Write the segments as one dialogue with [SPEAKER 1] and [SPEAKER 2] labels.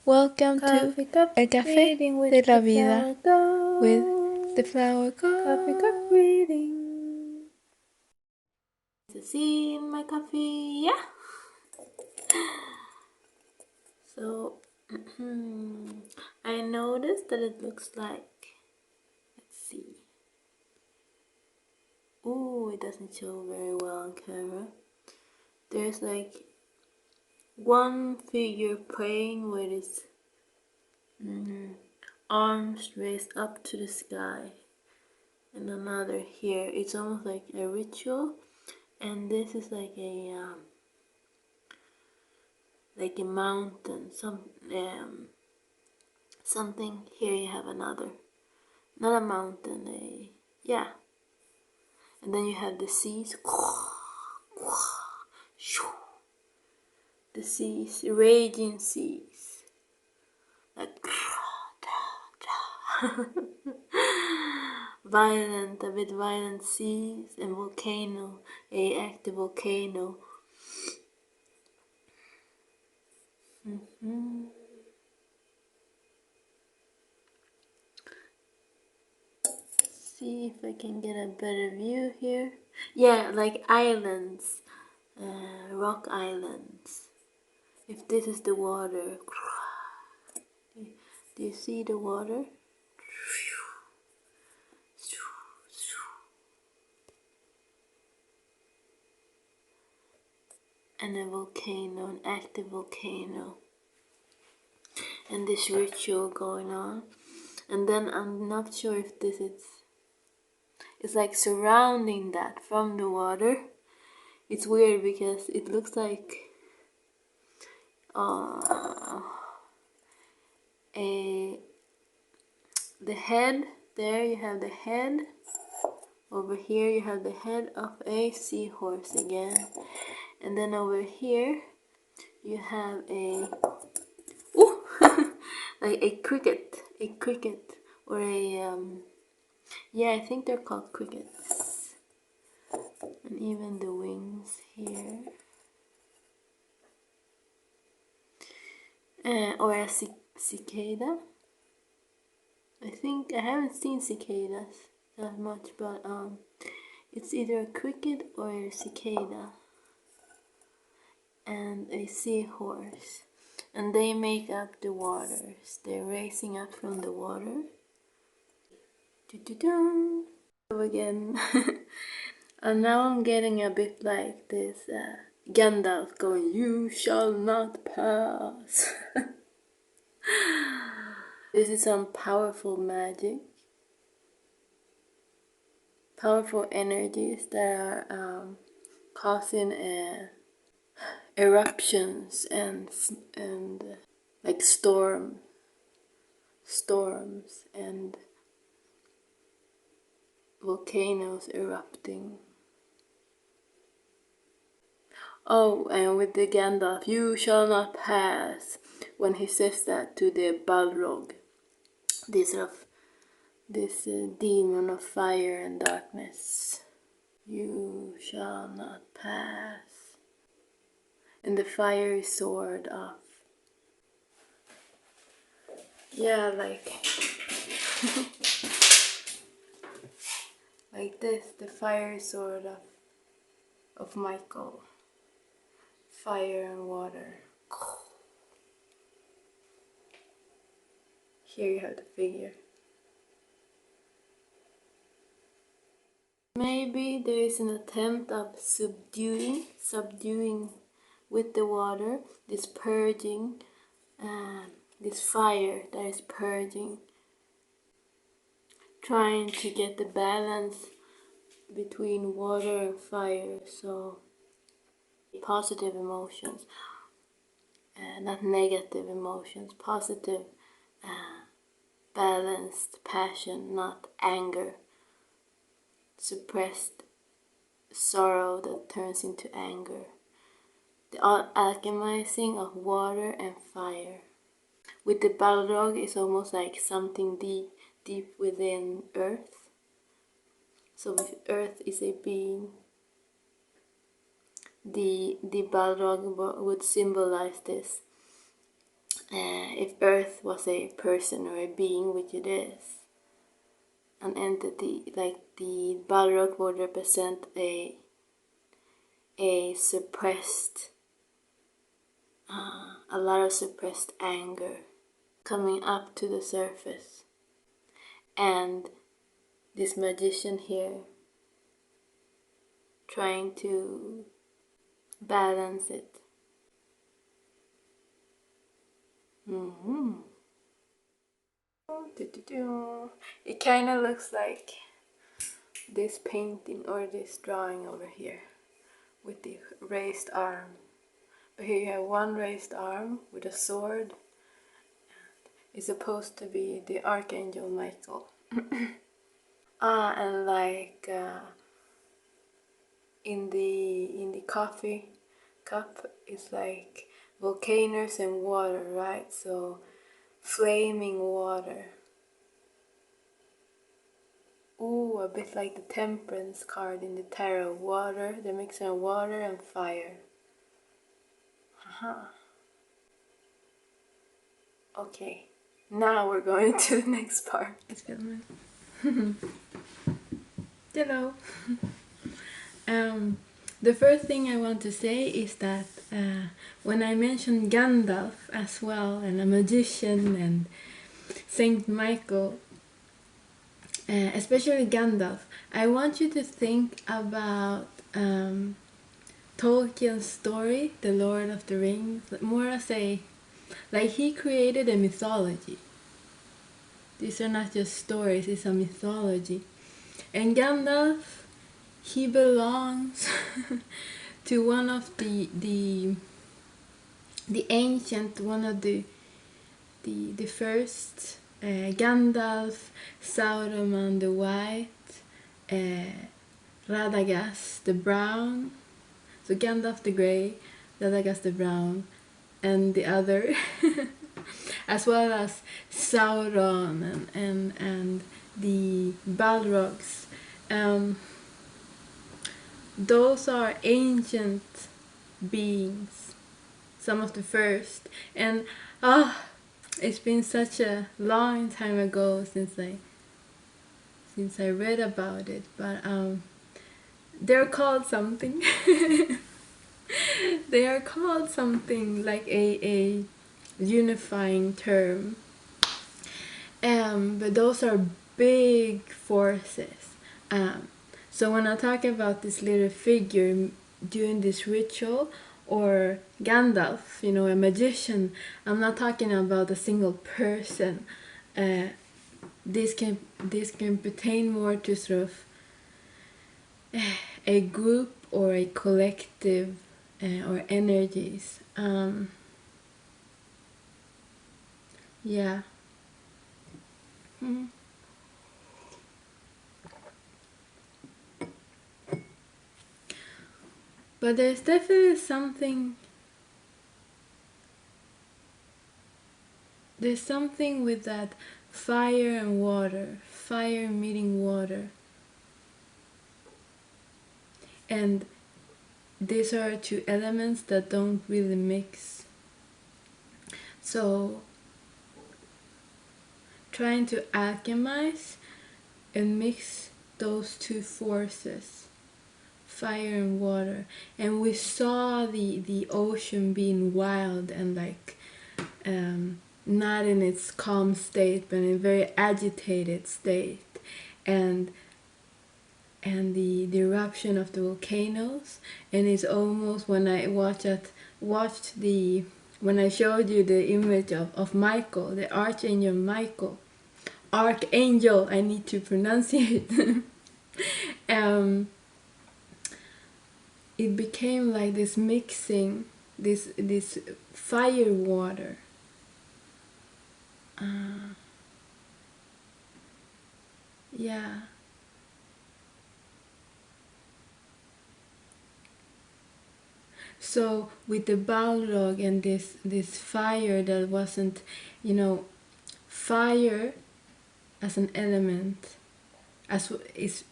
[SPEAKER 1] Welcome to El Café de la Vida with the Flower
[SPEAKER 2] Coffee Cup
[SPEAKER 1] Cup.
[SPEAKER 2] reading. To see in my coffee, yeah. So I noticed that it looks like, let's see. Oh, it doesn't show very well on camera. There's like one figure praying with his arms raised up to the sky, and another here. It's almost like a ritual, and this is like a mountain. Something here. You have another, not a mountain. Yeah, and then you have the seas. The seas, raging seas, like a bit violent seas, and volcano, a active volcano. See if I can get a better view here. Yeah, like islands, rock islands. If this is the water, do you see the water? And a volcano, an active volcano, and this ritual going on. And then I'm not sure if this is, it's like surrounding that from the water. It's weird because it looks like the head. There you have the head. Over here you have the head of a seahorse again, and then over here you have a like a cricket, or a yeah, I think they're called crickets, and even the wings here, or a cicada. I think I haven't seen cicadas that much, but it's either a cricket or a cicada, and a seahorse, and they make up the waters. They're racing up from the water. So again, and now I'm getting a bit like this Gandalf going, "You shall not pass." This is some powerful magic, powerful energies that are causing eruptions and like storms and volcanoes erupting. Oh, and with the Gandalf, "You shall not pass," when he says that to the Balrog, this demon of fire and darkness. You shall not pass. And the fiery sword off. Yeah, like like this, the fiery sword of Michael. Fire and water. Here you have the figure. Maybe there is an attempt of subduing with the water, this purging, this fire that is purging, trying to get the balance between water and fire. So positive emotions, not negative emotions, positive, balanced passion, not anger, suppressed sorrow that turns into anger, the alchemizing of water and fire. With the Balrog, it's almost like something deep within Earth. So if Earth is a being, the Balrog would symbolize this, if Earth was a person or a being, which it is, an entity, like the Balrog would represent a suppressed, a lot of suppressed anger coming up to the surface. And this magician here trying to balance it. It kind of looks like this painting or this drawing over here with the raised arm. But here you have one raised arm with a sword. It's supposed to be the Archangel Michael. And like in the coffee cup, it's like volcanoes and water, right? So flaming water. Ooh, a bit like the Temperance card in the tarot. Water, the mixture of water and fire. Okay, now we're going to the next part.
[SPEAKER 1] It's filming. Hello. The first thing I want to say is that when I mentioned Gandalf as well, and a magician, and Saint Michael, especially Gandalf, I want you to think about Tolkien's story, The Lord of the Rings, more as like he created a mythology. These are not just stories, it's a mythology. And Gandalf, he belongs to one of the ancient, one of the first, Gandalf, Sauron the White, Radagast the Brown. So Gandalf the Grey, Radagast the Brown, and the other, as well as Sauron and the Balrogs. Those are ancient beings, some of the first, and it's been such a long time ago since I read about it, but they're called something. They are called something like a unifying term, but those are big forces. So when I talk about this little figure doing this ritual, or Gandalf, a magician, I'm not talking about a single person. This can pertain more to sort of a group or a collective, or energies. Yeah. But there's definitely something with that fire and water, fire meeting water. And these are two elements that don't really mix. So trying to alchemize and mix those two forces, fire and water. And we saw the ocean being wild and like not in its calm state, but in a very agitated state, and the eruption of the volcanoes. And it's almost, when I when I showed you the image of Michael, the Archangel Michael, Archangel, I need to pronunciate. It became like this mixing, this fire water. Yeah. So with the Balrog and this fire that wasn't, fire as an element, it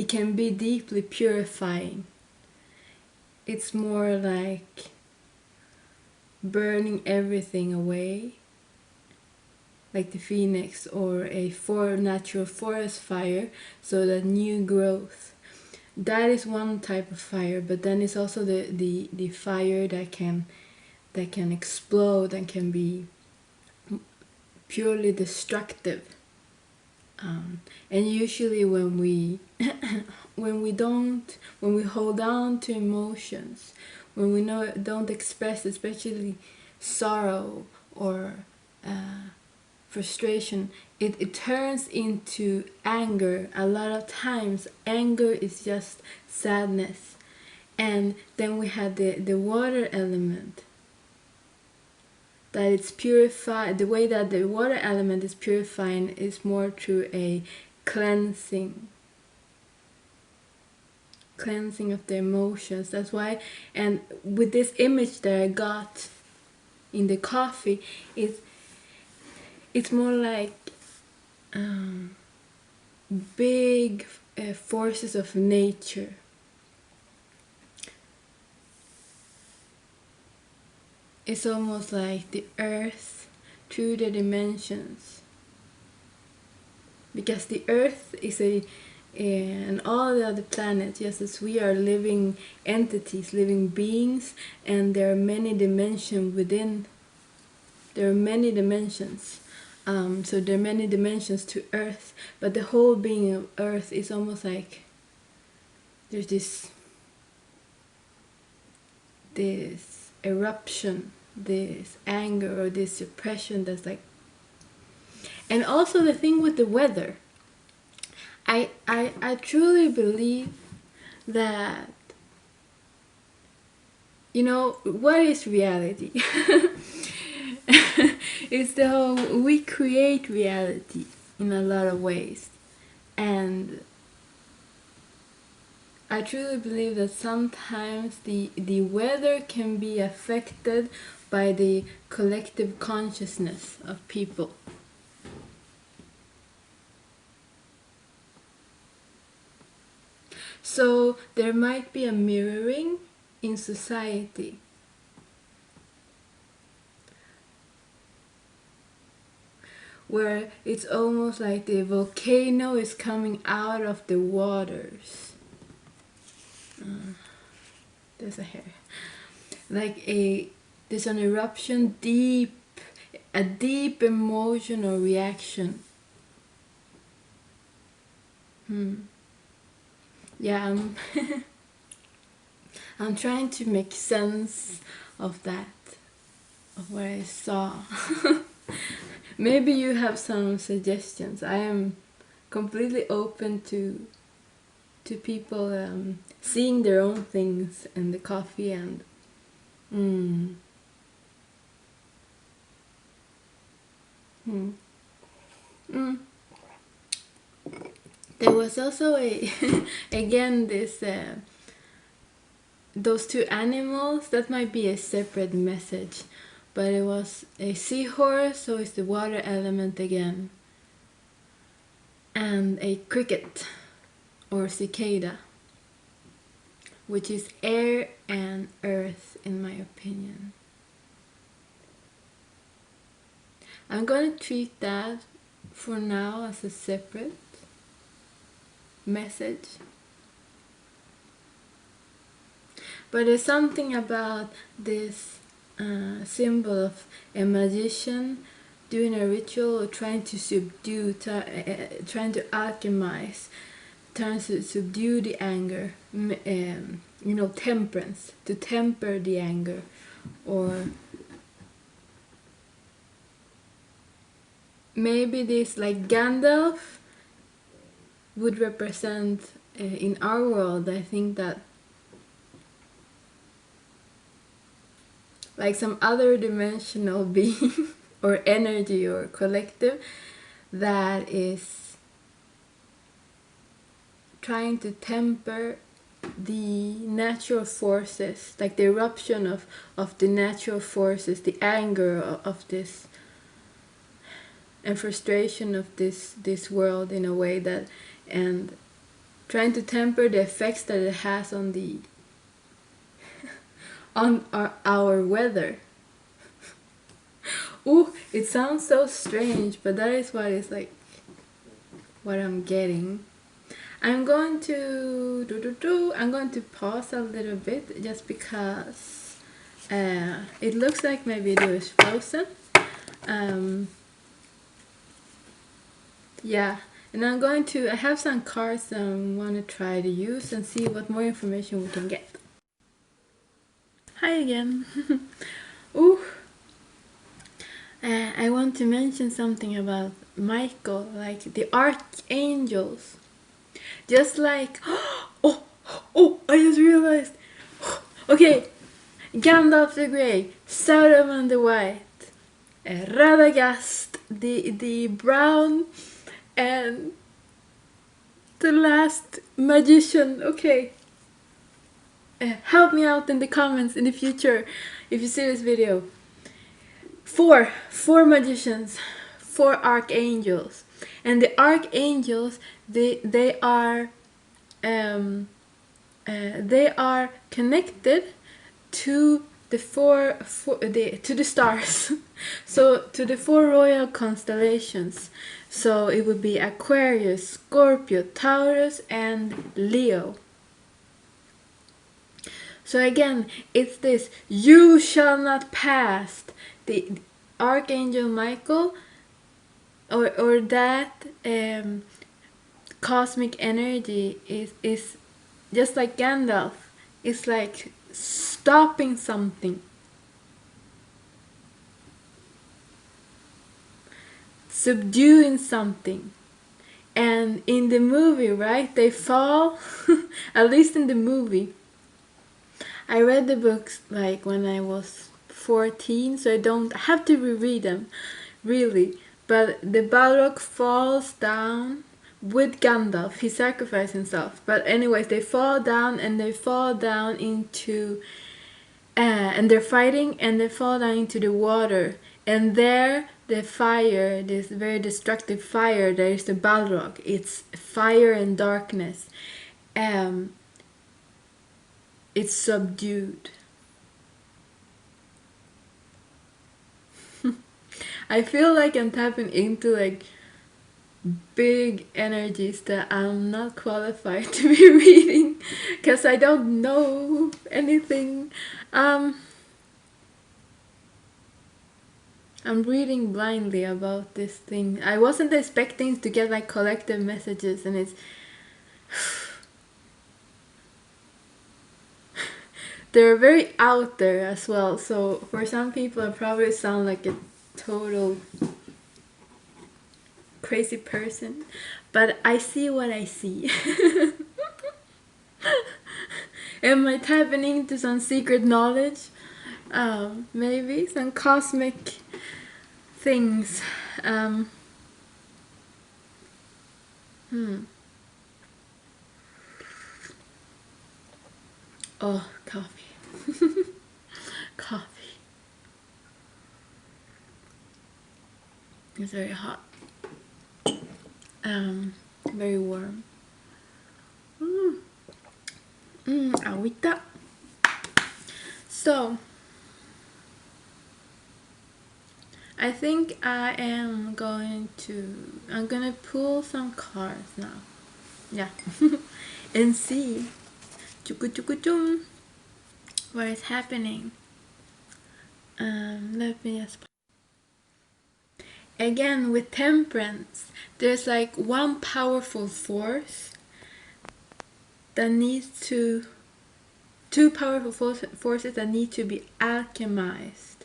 [SPEAKER 1] can be deeply purifying. It's more like burning everything away, like the phoenix, or a natural forest fire, so that new growth. That is one type of fire, but then it's also the fire that can explode and can be purely destructive. And usually when we when we hold on to emotions, when we don't express, especially sorrow or frustration, it turns into anger. A lot of times anger is just sadness. And then we have the water element, that it's purified. The way that the water element is purifying is more through a cleansing of the emotions. That's why, and with this image that I got in the coffee, it's more like big forces of nature. It's almost like the earth through the dimensions, because the earth is and all the other planets, just as we are living entities, living beings, and there are many dimensions within. There are many dimensions. So there are many dimensions to earth, but the whole being of earth is almost like there's this eruption, this anger, or this suppression that's like. And also the thing with the weather, I truly believe that, what is reality? It's the whole, we create reality in a lot of ways. And I truly believe that sometimes the weather can be affected by the collective consciousness of people. So there might be a mirroring in society. Where it's almost like the volcano is coming out of the waters. There's a hair. Like there's an eruption, a deep emotional reaction. Yeah, I'm trying to make sense of that, of what I saw. Maybe you have some suggestions. I am completely open to people seeing their own things in the coffee. And there was also again this those two animals. That might be a separate message, but it was a seahorse, so it's the water element again, and a cricket or cicada, which is air and earth, in my opinion. I'm gonna treat that for now as a separate message. But there's something about this symbol of a magician doing a ritual, or trying to subdue, trying to alchemize, trying to subdue the anger, temperance, to temper the anger, or maybe this, like Gandalf would represent in our world. I think that like some other dimensional being or energy or collective that is trying to temper the natural forces, like the eruption of the natural forces, the anger of this, and frustration of this world, in a way that, and trying to temper the effects that it has on the on our weather. Ooh, it sounds so strange, but that is what is like what I'm getting. I'm going to I'm going to pause a little bit just because it looks like my video is frozen. Yeah, and I have some cards that I want to try to use and see what more information we can get. Hi again. Ooh. I want to mention something about Michael, like the archangels. Just like, I just realized. Okay, Gandalf the Grey, Saruman the White, Radagast the brown, and the last magician. Okay, help me out in the comments in the future if you see this video. Four magicians, four archangels, and the archangels they are connected to the to the stars. So to the four royal constellations. So it would be Aquarius, Scorpio, Taurus, and Leo. So again, it's this: you shall not pass. The Archangel Michael, or that cosmic energy is just like Gandalf. It's like stopping something, subduing something. And in the movie, right, they fall. At least in the movie, I read the books like when I was 14, so I don't have to reread them, really. But the Balrog falls down with Gandalf. He sacrificed himself. But anyways, they fall down and they fall down into... and they're fighting and they fall down into the water. And there, the fire, this very destructive fire, there is the Balrog. It's fire and darkness. It's subdued. I feel like I'm tapping into like big energies that I'm not qualified to be reading because I don't know anything. I'm reading blindly about this thing. I wasn't expecting to get like collective messages, and it's they're very out there as well. So for some people, I probably sound like a total crazy person, but I see what I see. Am I tapping into some secret knowledge? Maybe some cosmic things. Oh, coffee. Coffee. It's very hot. Very warm. Agüita. So, I think I'm gonna pull some cards now. Yeah. And see what is happening. Let me just... Again, with temperance, there's like one powerful force that needs to... Two powerful forces that need to be alchemized.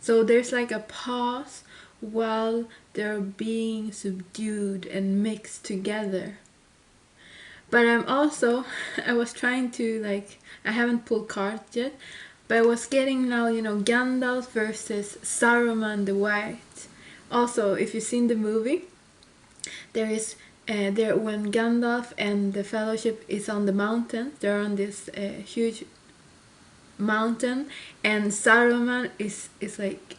[SPEAKER 1] So there's like a pause while they're being subdued and mixed together. But I was trying to like, I haven't pulled cards yet, but I was getting now, Gandalf versus Saruman the White. Also, if you've seen the movie, there is when Gandalf and the Fellowship is on the mountain, they're on this huge mountain, and Saruman is like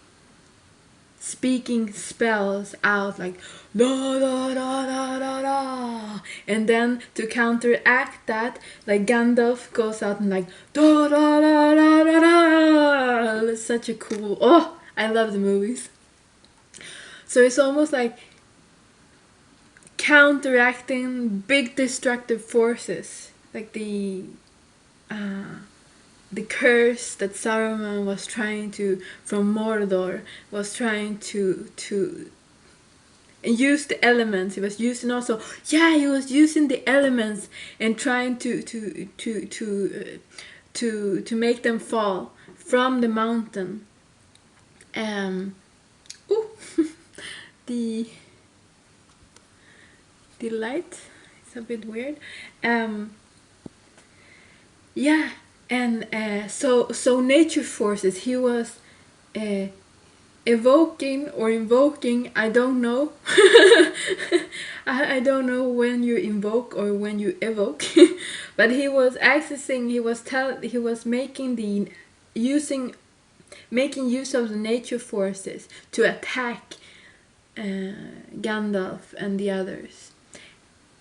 [SPEAKER 1] speaking spells out like da da da da da da, and then to counteract that, like Gandalf goes out and like da da da da da da. It's such a cool... I love the movies. So it's almost like counteracting big destructive forces, like the curse that Saruman was trying to, from Mordor, was trying to use the elements. He was using also, yeah, he was using the elements and trying to make them fall from the mountain. Ooh, the light is a bit weird. Yeah, and so nature forces. He was evoking or invoking. I don't know. I don't know when you invoke or when you evoke, but he was accessing. He was making use of the nature forces to attack Gandalf and the others.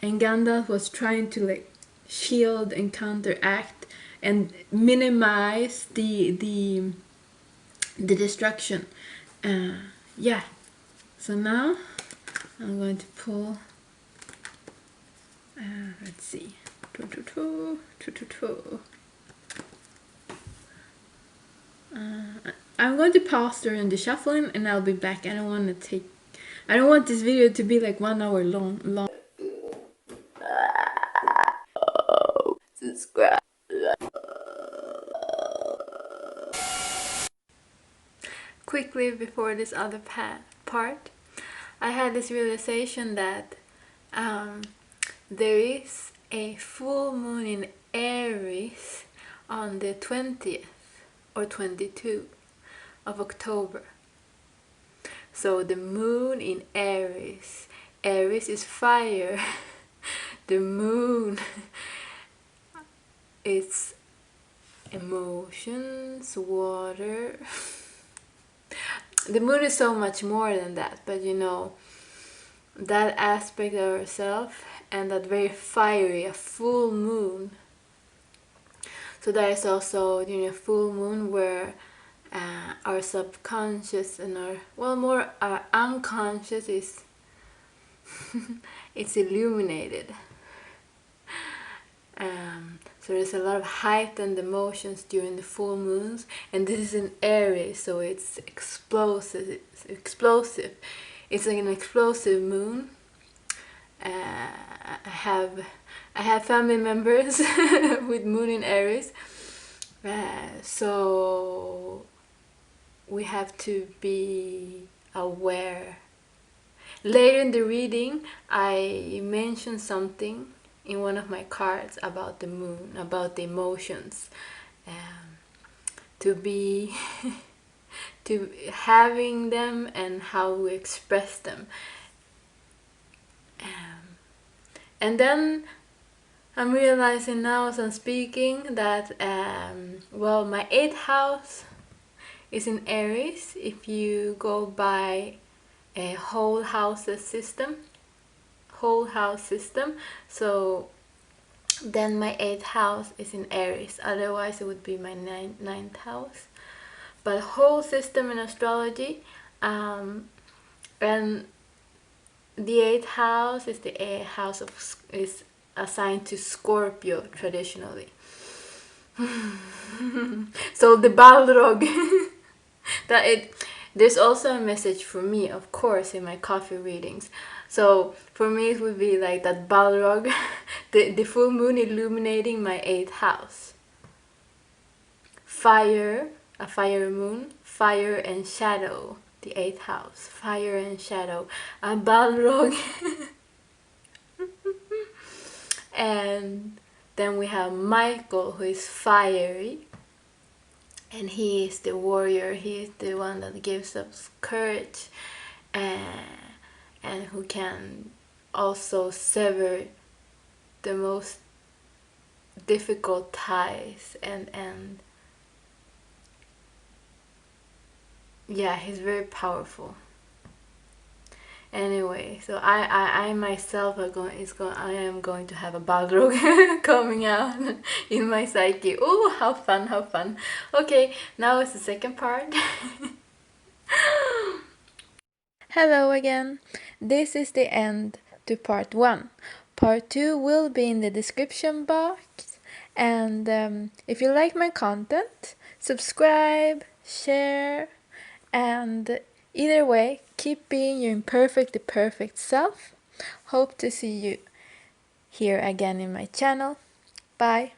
[SPEAKER 1] And Gandalf was trying to like shield and counteract and minimize the destruction. Yeah. So now I'm going to pull. Let's see. I'm going to pause during the shuffling, and I'll be back. I don't want this video to be like 1 hour long.
[SPEAKER 2] Subscribe.
[SPEAKER 1] Quickly before this other part, I had this realization that there is a full moon in Aries on the 20th or 22 of October. So the moon in Aries is fire. The moon is emotions, water. The moon is so much more than that, but you know, that aspect of ourselves and that very fiery, a full moon. So there is also during a full moon where our subconscious and our unconscious is it's illuminated. So there's a lot of heightened emotions during the full moons, and this is in Aries, so it's explosive. It's like an explosive moon. I have family members with moon in Aries, so we have to be aware. Later in the reading, I mentioned something in one of my cards about the moon, about the emotions, to be to having them and how we express them. And then I'm realizing now as I'm speaking that my 8th house is in Aries if you go by a whole house system. So then my 8th house is in Aries, otherwise it would be my 9th house. But whole system in astrology, and the 8th house is the house is assigned to Scorpio traditionally. So the Balrog there's also a message for me, of course, in my coffee readings. So for me it would be like that Balrog, the full moon illuminating my 8th house. Fire, a fire moon, fire and shadow, the 8th house, fire and shadow, a Balrog. And then we have Michael, who is fiery, and he is the warrior. He is the one that gives us courage, and who can also sever the most difficult ties, and yeah, he's very powerful. Anyway, so I myself I am going to have a Balrog coming out in my psyche. Oh, how fun. Okay, now it's the second part. Hello again. This is the end to part 1. Part 2 will be in the description box. And if you like my content, subscribe, share, and either way, keep being your imperfectly perfect self. Hope to see you here again in my channel. Bye.